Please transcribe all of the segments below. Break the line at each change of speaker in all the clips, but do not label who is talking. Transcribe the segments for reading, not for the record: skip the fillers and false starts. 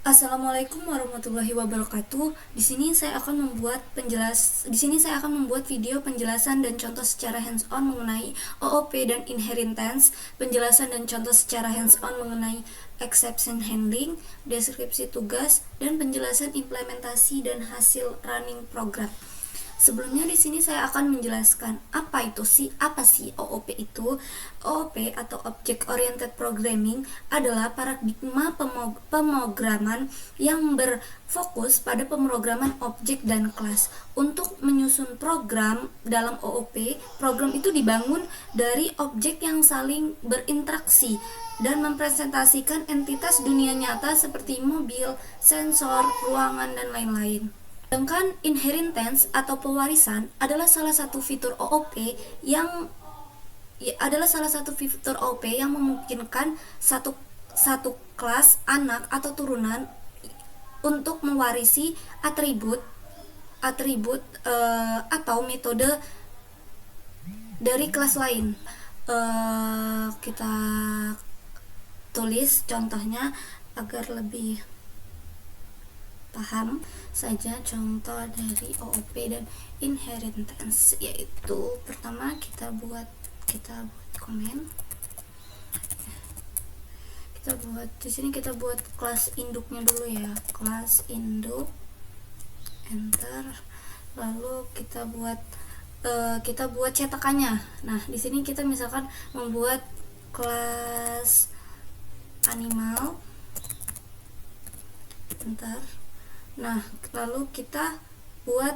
Assalamualaikum warahmatullahi wabarakatuh. Di sini saya akan membuat video penjelasan dan contoh secara hands-on mengenai OOP dan inheritance, penjelasan dan contoh secara hands-on mengenai exception handling, deskripsi tugas, dan penjelasan implementasi dan hasil running program. Sebelumnya di sini saya akan menjelaskan apa sih OOP itu. OOP atau Object Oriented Programming adalah paradigma pemrograman yang berfokus pada pemrograman objek dan kelas. Untuk menyusun program dalam OOP, program itu dibangun dari objek yang saling berinteraksi dan mempresentasikan entitas dunia nyata seperti mobil, sensor, ruangan, dan lain-lain. Sedangkan inheritance atau pewarisan adalah salah satu fitur OOP yang memungkinkan satu kelas anak atau turunan untuk mewarisi atribut atau metode dari kelas lain. Kita tulis contohnya agar lebih paham saja contoh dari OOP dan inheritance, yaitu pertama kita buat komen. Di sini kita buat kelas induknya dulu ya, kelas induk, enter, lalu kita buat cetakannya. Nah, di sini kita misalkan membuat kelas animal, enter. Nah, lalu kita buat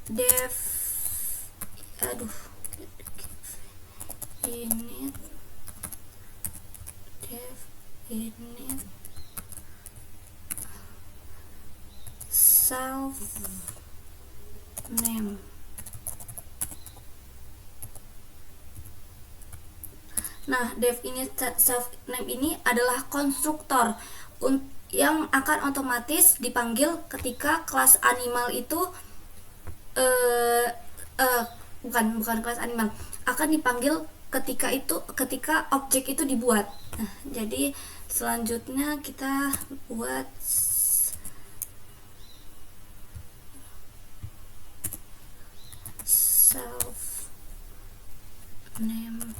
dev init self name. Nah, dev init self name ini adalah konstruktor yang akan otomatis dipanggil ketika kelas animal itu bukan kelas animal, akan dipanggil ketika objek itu dibuat. Nah, jadi selanjutnya kita buat self name.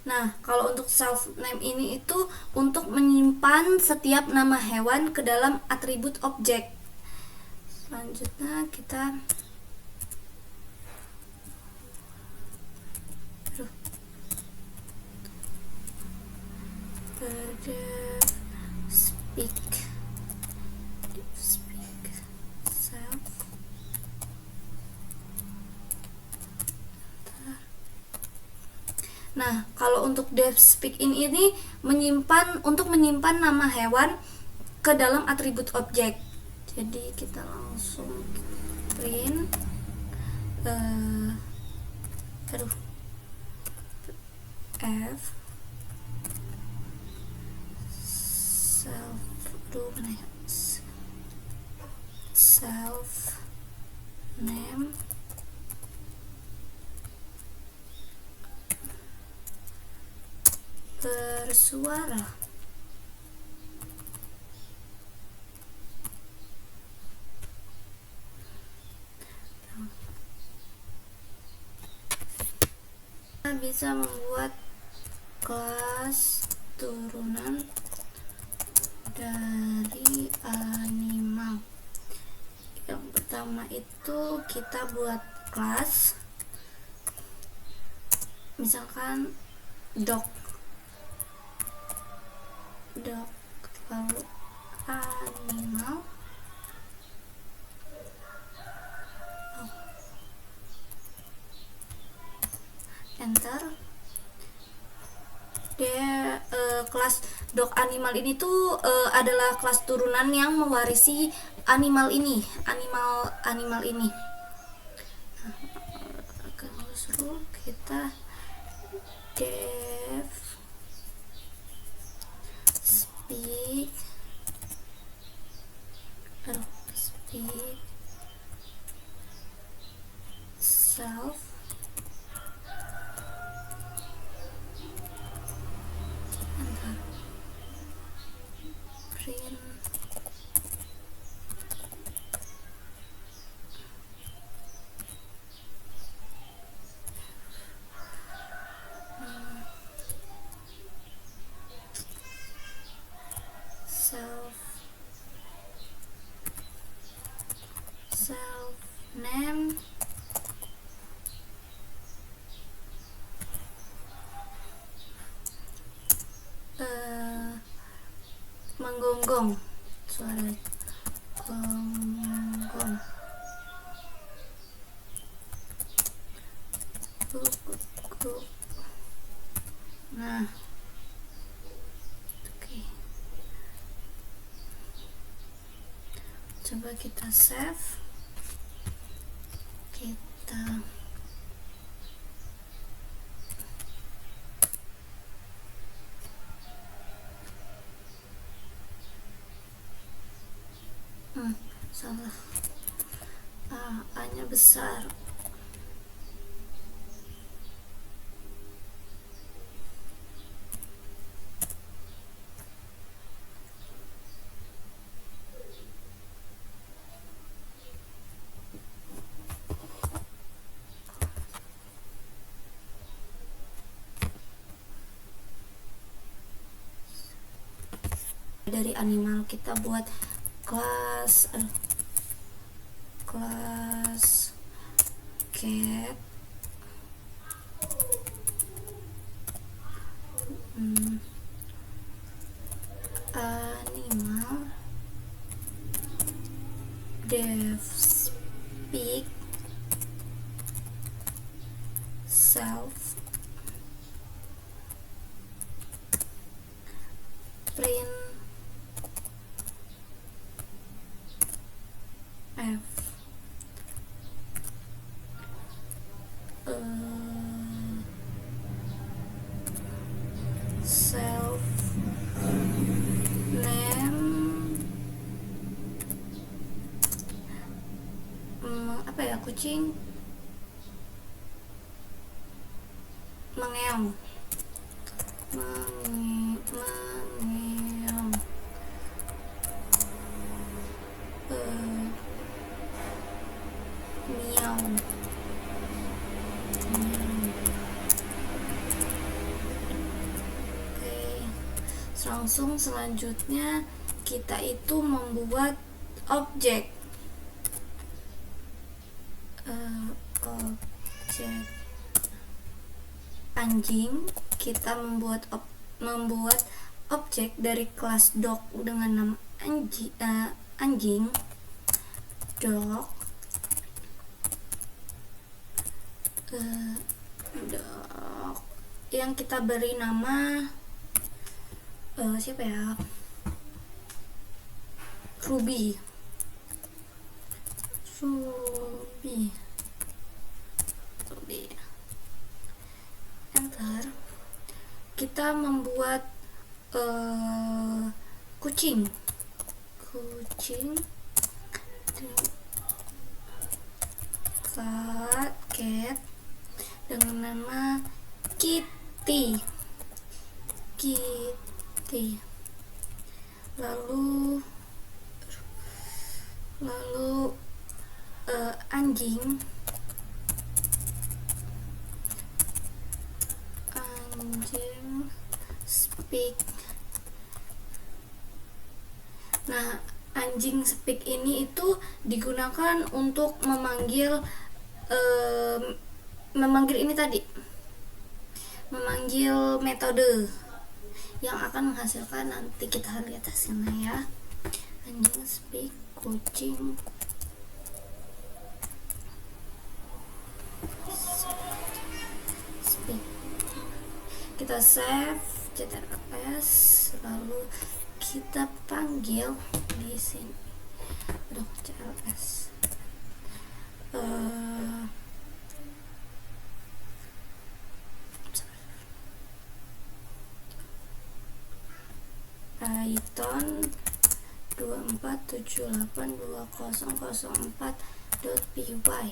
Nah, kalau untuk self name ini itu untuk menyimpan setiap nama hewan ke dalam atribut objek. Selanjutnya kita speak self. Nah, kalau untuk dev speak ini untuk menyimpan nama hewan ke dalam atribut objek. Jadi kita langsung print f self name bersuara. Kita bisa membuat kelas turunan dari animal. Yang pertama itu kita buat kelas misalkan dog, lalu animal, enter. Kelas dog animal ini tuh adalah kelas turunan yang mewarisi animal ini. lalu kita def speak self print self name menggonggong, suara gonggong, nah oke. Coba kita save, kita salah, A-nya besar. Dari animal kita buat kelas cat, animal def speak self print f self name apa ya, kucing mengeong, mengeong, miau, oke. Langsung selanjutnya kita itu membuat objek anjing. Kita membuat objek dari kelas dog dengan nama anjing dog, dog yang kita beri nama siapa ya, Ruby. Enter. Kita membuat kucing cat dengan nama Kitty. Lalu anjing speak. Nah, anjing speak ini itu digunakan untuk memanggil ini tadi, memanggil metode yang akan menghasilkan, nanti kita lihat hasilnya ya. Anjing speak, kucing speak. Kita save ctrls, lalu kita panggil di sini. cls Python 24782004.py.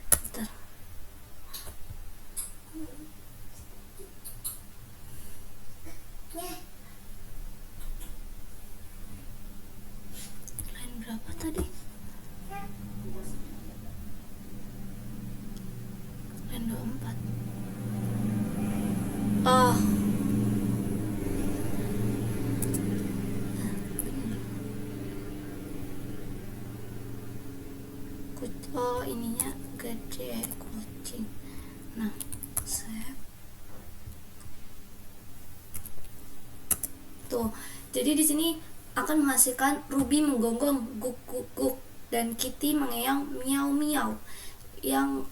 Bentar. Line berapa tadi? Line 24. Oh, ininya gede, kucing. Nah, save. Tuh, jadi di sini akan menghasilkan Ruby menggonggong guk guk guk dan Kitty mengeong miau miau. Yang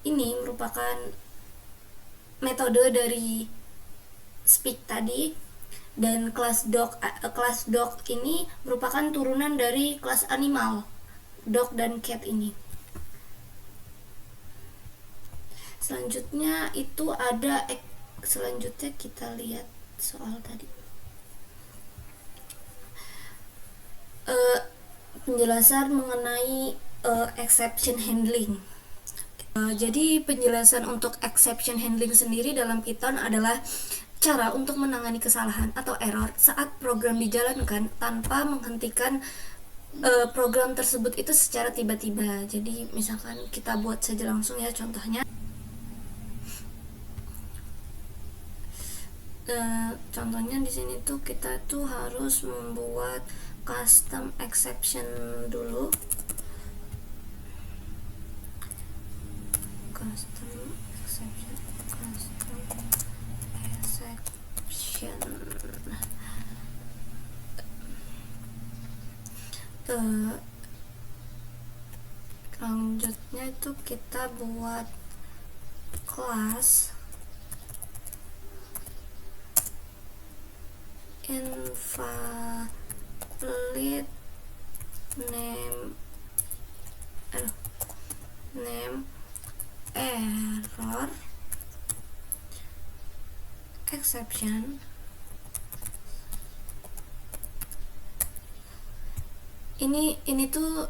ini merupakan metode dari speak tadi, dan kelas dog ini merupakan turunan dari kelas animal dog dan cat ini. Selanjutnya itu ada selanjutnya kita lihat soal tadi, penjelasan mengenai exception handling. Jadi penjelasan untuk exception handling sendiri dalam Python adalah cara untuk menangani kesalahan atau error saat program dijalankan tanpa menghentikan program tersebut itu secara tiba-tiba. Jadi misalkan kita buat saja langsung ya contohnya. Contohnya di sini tuh kita tuh harus membuat custom exception dulu. Custom exception. Selanjutnya itu kita buat kelas invalid name error exception. Ini tuh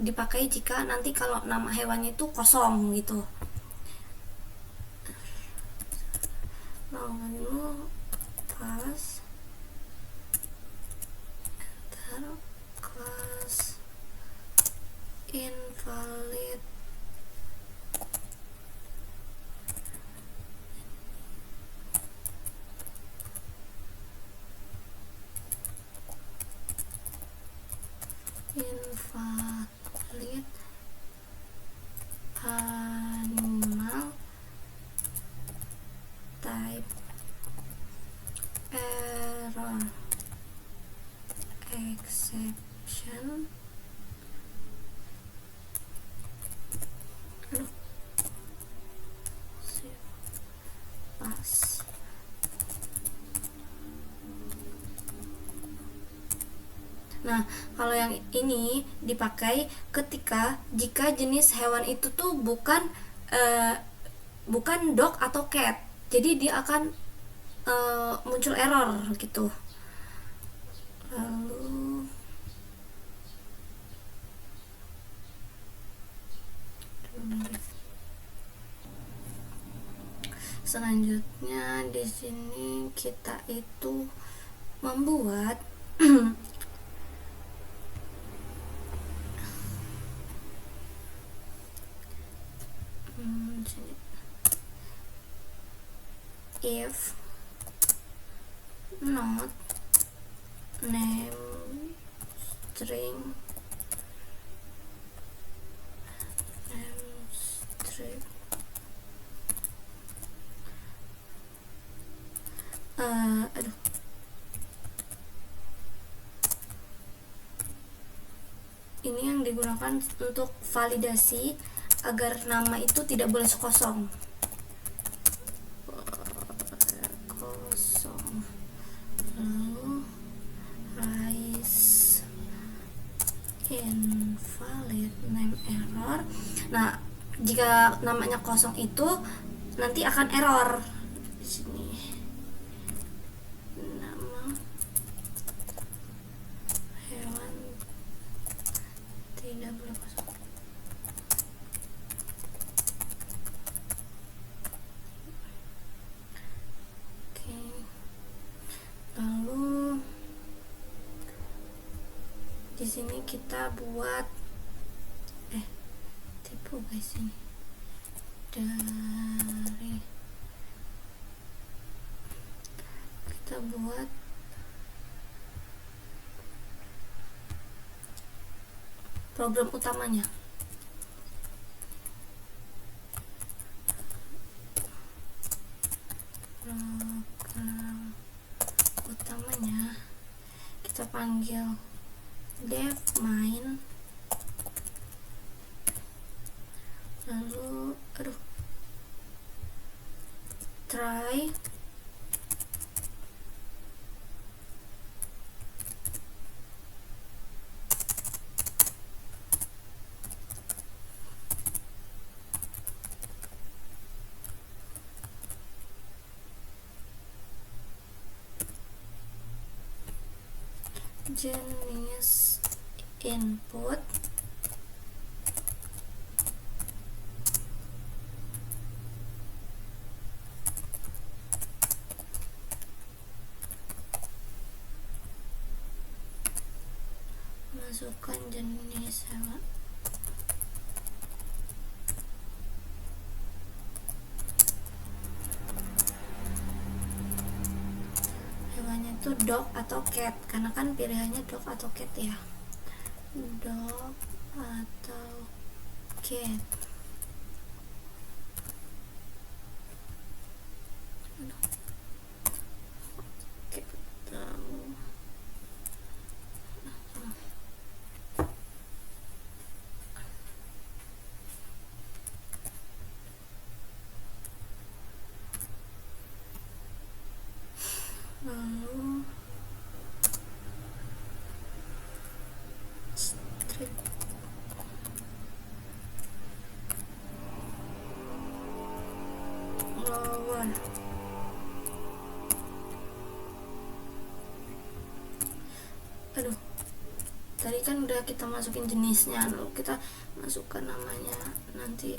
dipakai jika nanti kalau nama hewannya itu kosong gitu. Lalu pas enter class invalid animal type error exception. Pas. Nah, kalau yang ini dipakai jika jenis hewan itu tuh bukan dog atau cat. Jadi dia akan muncul error gitu. Lalu selanjutnya di sini kita itu membuat if not name string ini yang digunakan untuk validasi agar nama itu tidak boleh kosong. Lalu raise invalid name error. Nah, jika namanya kosong itu nanti akan error di sini. tidak boleh kosong. Oke, lalu di sini kita buat tipu guys, ini dari kita buat program utamanya. Program utamanya kita panggil dev main, lalu try jenis input masukkan jenis hewan, hewannya itu dog atau cat, karena kan pilihannya dog atau cat ya, dog atau cat. Lalu strip lower, tadi kan udah kita masukin jenisnya, lalu kita masukkan namanya, nanti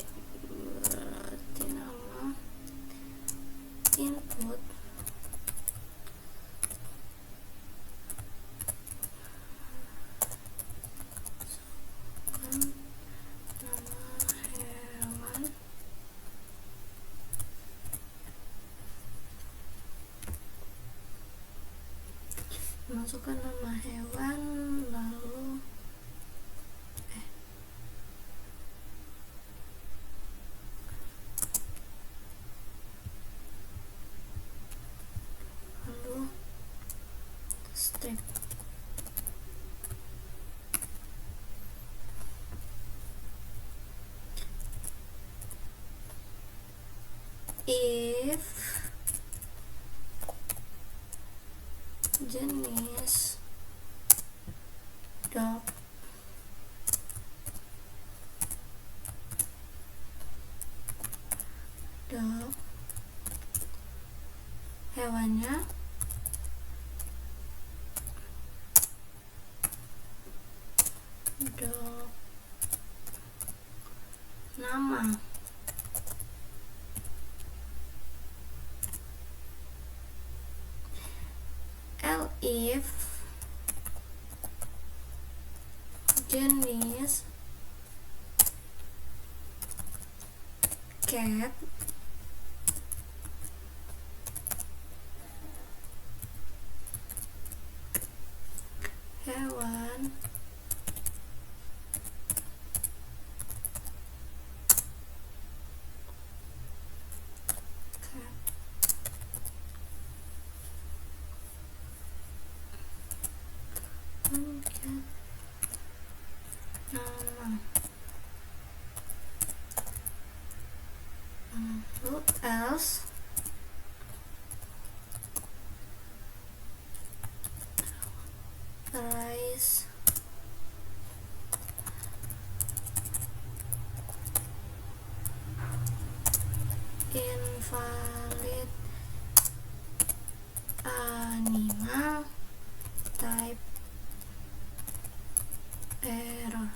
berarti nama input masukkan nama hewan, lalu strip if jenis dog hewannya dog, nama if jenis cat hewan nama, lalu else arise invalid animal type error.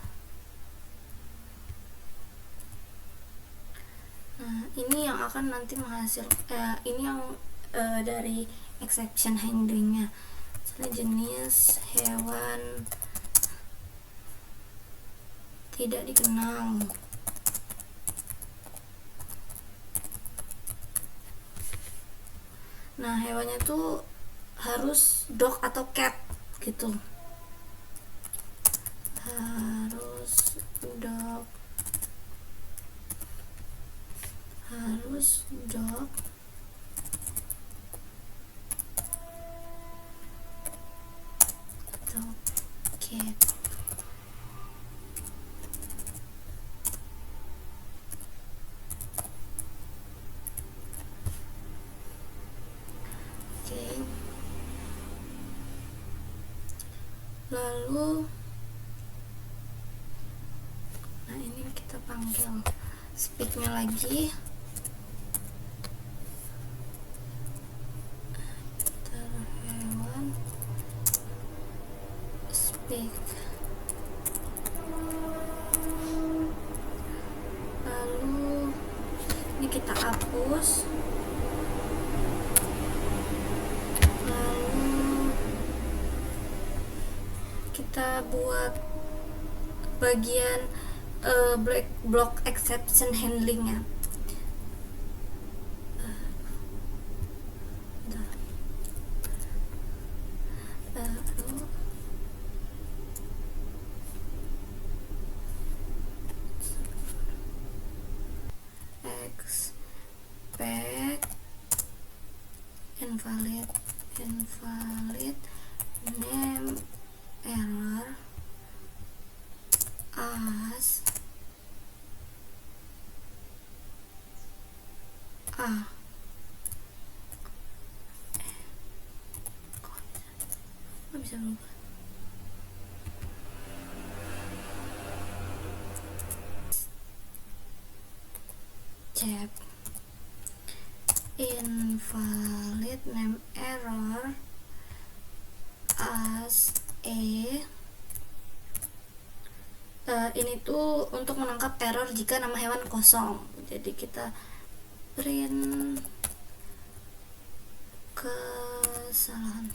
akan nanti menghasilkan ini yang dari exception handlingnya. Misalnya jenis hewan tidak dikenal. Nah, hewannya tuh harus dog atau cat gitu. Harus dog atau cat. Lalu nah ini kita panggil speak-nya lagi. Hewan speak. Lalu ini kita hapus. Kita buat bagian block exception handlingnya. Expect invalid name error as a. Kok bisa berubah? Cep invalid name error as a. Ini tuh untuk menangkap error jika nama hewan kosong. Jadi kita print kesalahan.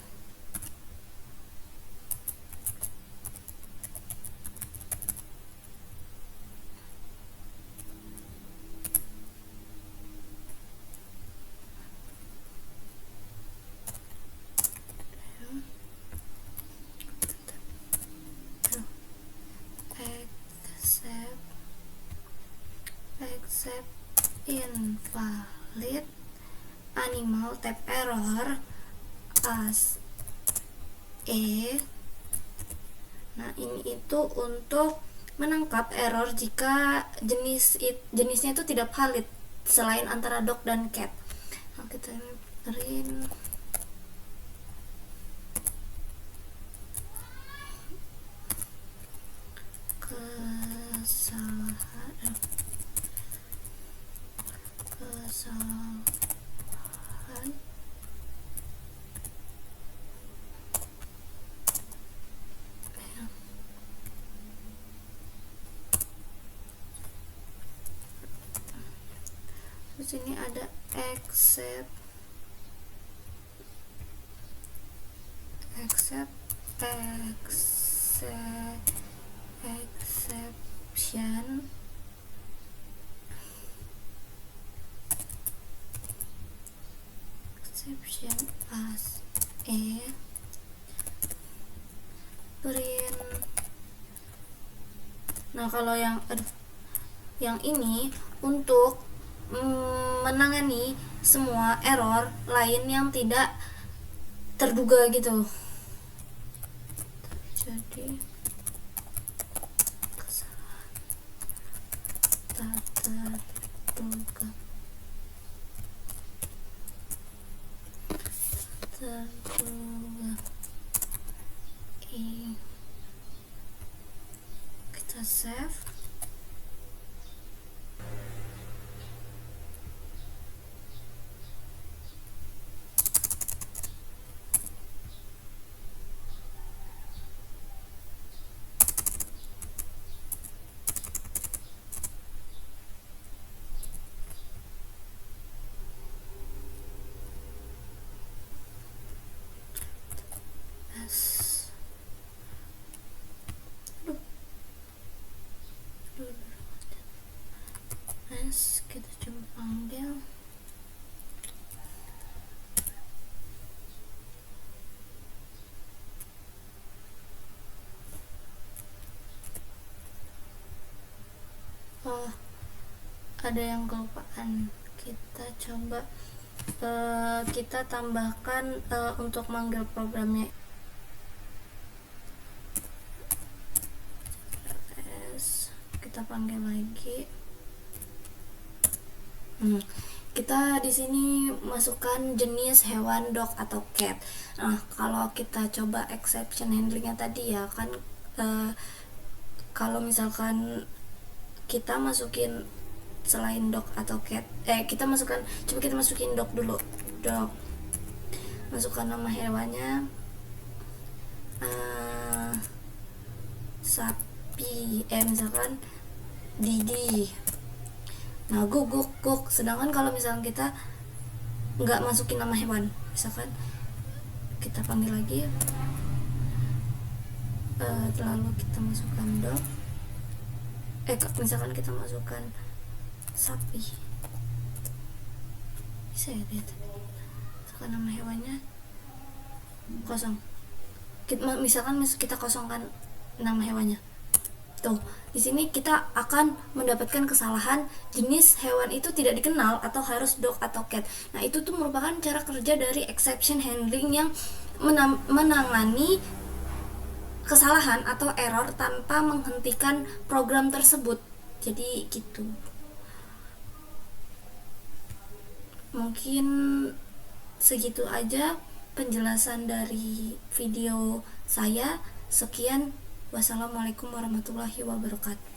Accept invalid animal type error as a. Nah, ini itu untuk menangkap error jika jenisnya itu tidak valid selain antara dog dan cat. Nah, kita print kesalahan di sini ada exception as a print. Nah, kalau yang ini untuk menangani semua error lain yang tidak terduga gitu. Jadi kesalahan tak terduga kita save. panggil oh, ada yang kelupaan. Kita coba kita tambahkan untuk manggil programnya. Kita panggil lagi. Kita di sini masukkan jenis hewan dog atau cat. Nah, kalau kita coba exception handlingnya tadi ya kan, kalau misalkan kita masukin selain dog atau cat, kita masukin dog dulu. Dog, masukkan nama hewannya sapi, misalkan Didi. Nah, guk. Sedangkan kalau misalkan kita nggak masukin nama hewan, misalkan kita panggil lagi, lalu kita masukkan dog, misalkan kita masukkan sapi, bisa ya lihat, misalkan nama hewannya kosong, misalkan kita kosongkan nama hewannya. Tuh, di sini kita akan mendapatkan kesalahan jenis hewan itu tidak dikenal atau harus dog atau cat. Nah, itu tuh merupakan cara kerja dari exception handling yang menangani kesalahan atau error tanpa menghentikan program tersebut. Jadi gitu. Mungkin segitu aja penjelasan dari video saya. Sekian. Wassalamualaikum warahmatullahi wabarakatuh.